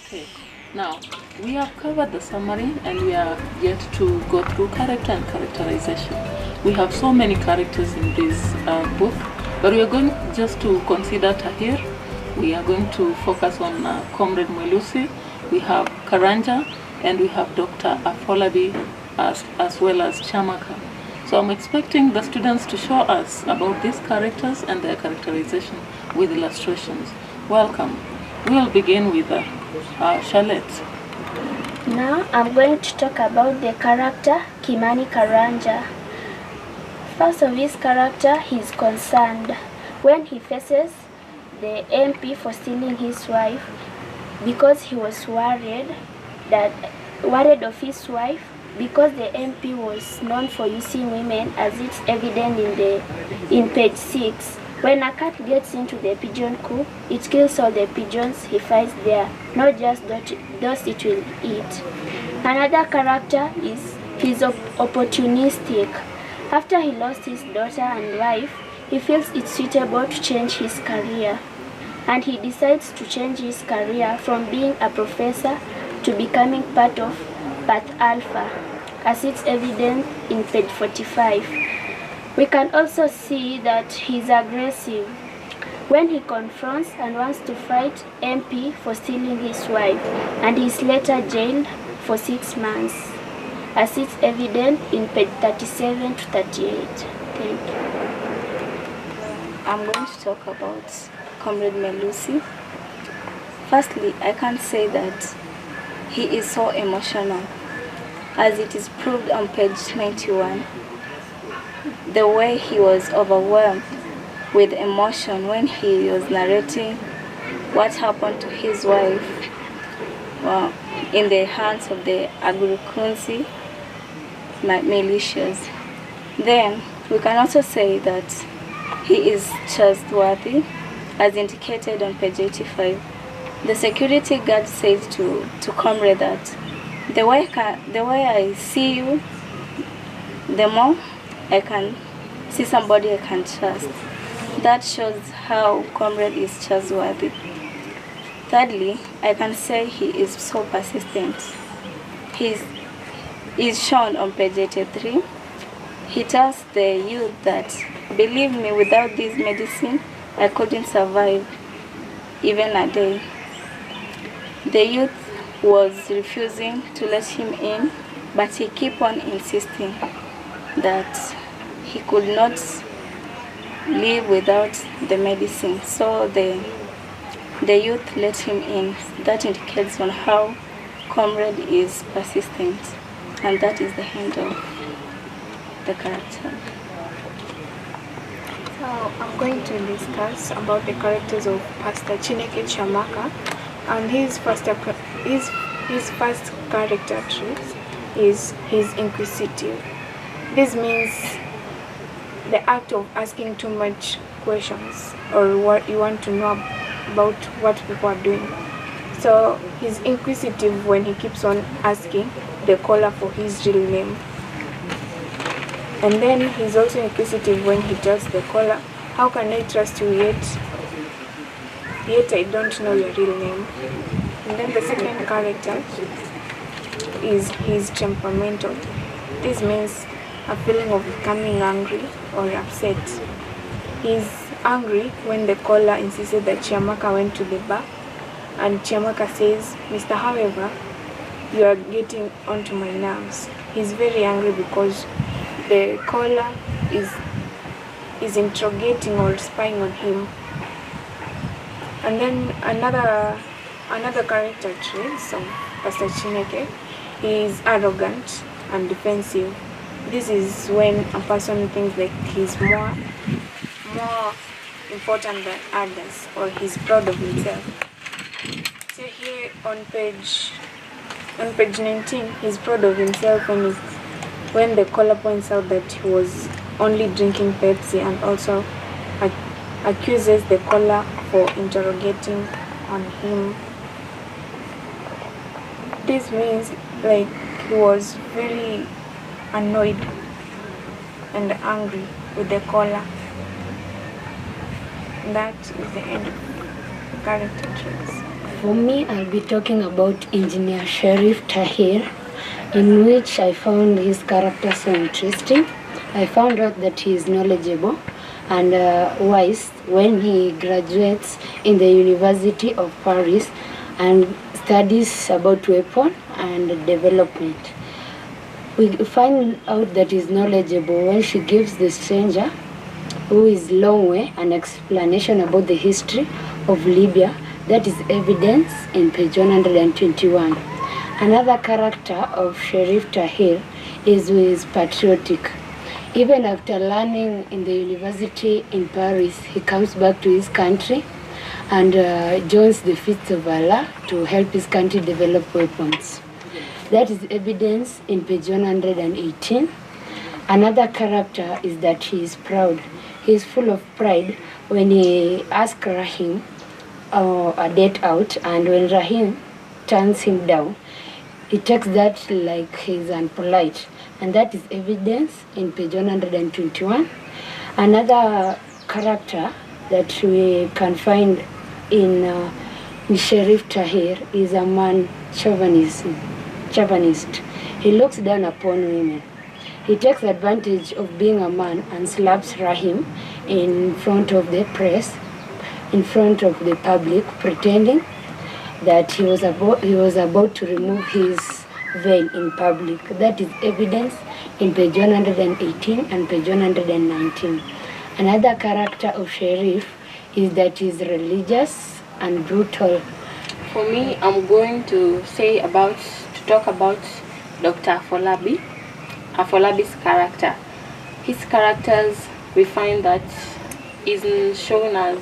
Okay, now we have covered the summary and we are yet to go through character and characterization. We have so many characters in this book, but we are going just to consider Tahir. We are going to focus on Comrade Mwelusi, we have Karanja, and we have Dr. Afolabi as well as Chamaka. So I'm expecting the students to show us about these characters and their characterization with illustrations. Welcome. We'll begin with Charlotte. Now I'm going to talk about the character Kimani Karanja. First of his character, he is concerned when he faces the MP for stealing his wife because he was worried of his wife because the MP was known for using women, as it's evident in page 6. When a cat gets into the pigeon coop, it kills all the pigeons he finds there, not just those it will eat. Another character is he's opportunistic. After he lost his daughter and wife, he feels it's suitable to change his career. And he decides to change his career from being a professor to becoming part of Path Alpha, as it's evident in page 45. We can also see that he's aggressive when he confronts and wants to fight MP for stealing his wife, and he's later jailed for 6 months, as it's evident in page 37 to 38. Thank you. I'm going to talk about Comrade Mwelusi. Firstly, I can't say that he is so emotional, as it is proved on page 91. The way he was overwhelmed with emotion when he was narrating what happened to his wife in the hands of the Agurukunzi militias. Then we can also say that he is trustworthy, as indicated on page 85. The security guard said to Comrade that the way I see you, the more I can see somebody I can trust. That shows how Comrade is trustworthy. Thirdly, I can say he is so persistent. He is shown on page 83. He tells the youth that, believe me, without this medicine, I couldn't survive even a day. The youth was refusing to let him in, but he kept on insisting that he could not live without the medicine. So the youth let him in. That indicates on how Comrade is persistent, and that is the end of the character. So I'm going to discuss about the characters of Pastor Chineke Chamaka, and his first character trait is he's inquisitive. This means the act of asking too much questions, or what you want to know about what people are doing. So he's inquisitive when he keeps on asking the caller for his real name. And then he's also inquisitive when he tells the caller, how can I trust you yet I don't know your real name. And then the second character is he's temperamental. This means a feeling of becoming angry or upset. He's angry when the caller insisted that Chiamaka went to the bar, and Chiamaka says, Mr. However, you are getting onto my nerves. He's very angry because the caller is interrogating or spying on him. And then another character trait of Pastor Chineke is arrogant and defensive. This is when a person thinks like he's more important than others, or he's proud of himself. So here on page 19, he's proud of himself when the caller points out that he was only drinking Pepsi, and also accuses the caller for interrogating on him. This means like he was very annoyed and angry with the caller. That is the end of character traits. For me, I'll be talking about Engineer Sharif Tahir, in which I found his character so interesting. I found out that he is knowledgeable and wise when he graduates in the University of Paris and studies about weapon and development. We find out that he's knowledgeable when she gives the stranger, who is Longway, an explanation about the history of Libya. That is evidence in page 121. Another character of Sharif Tahir is who is patriotic. Even after learning in the university in Paris, he comes back to his country and joins the Feast of Allah to help his country develop weapons. That is evidence in page 118. Another character is that he is proud. He is full of pride when he asks Rahim a date out, and when Rahim turns him down, he takes that like he's unpolite, and that is evidence in page 121. Another character that we can find in Sharif Tahir is a man chauvinist. He looks down upon women. He takes advantage of being a man and slaps Rahim in front of the press, in front of the public, pretending that he was about to remove his veil in public. That is evidence in page 118 and page 119. Another character of Sharif is that he is religious and brutal. For me, I'm going to talk about Dr. Afolabi's character. His characters, we find that is shown as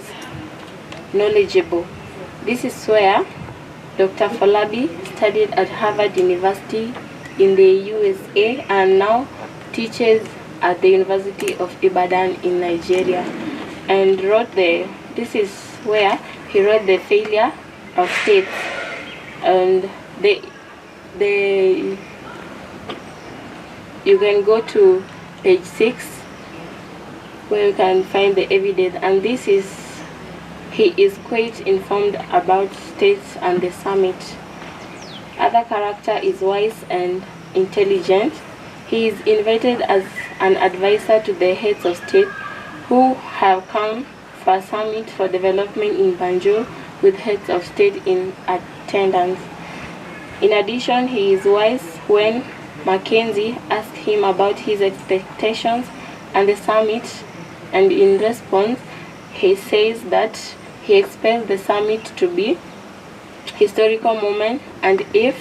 knowledgeable. This is where Dr. Afolabi studied at Harvard University in the USA and now teaches at the University of Ibadan in Nigeria, and this is where he wrote The Failure of States, and you can go to page 6 where you can find the evidence, and he is quite informed about states and the summit. Other character is wise and intelligent. He is invited as an advisor to the heads of state who have come for a summit for development in Banjul with heads of state in attendance. In addition, he is wise when Mackenzie asked him about his expectations and the summit, and in response, he says that he expects the summit to be historical moment, and if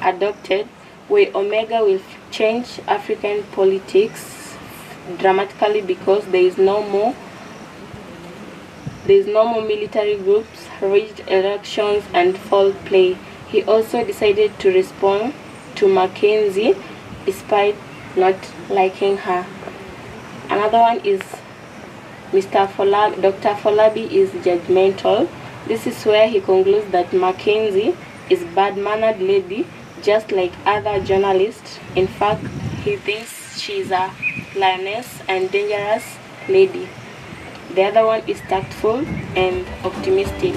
adopted, where Omega will change African politics dramatically because there is no more military groups, rigged elections, and foul play. He also decided to respond to Mackenzie despite not liking her. Another one is Dr. Afolabi is judgmental. This is where he concludes that Mackenzie is bad-mannered lady, just like other journalists. In fact, he thinks she is a lioness and dangerous lady. The other one is tactful and optimistic.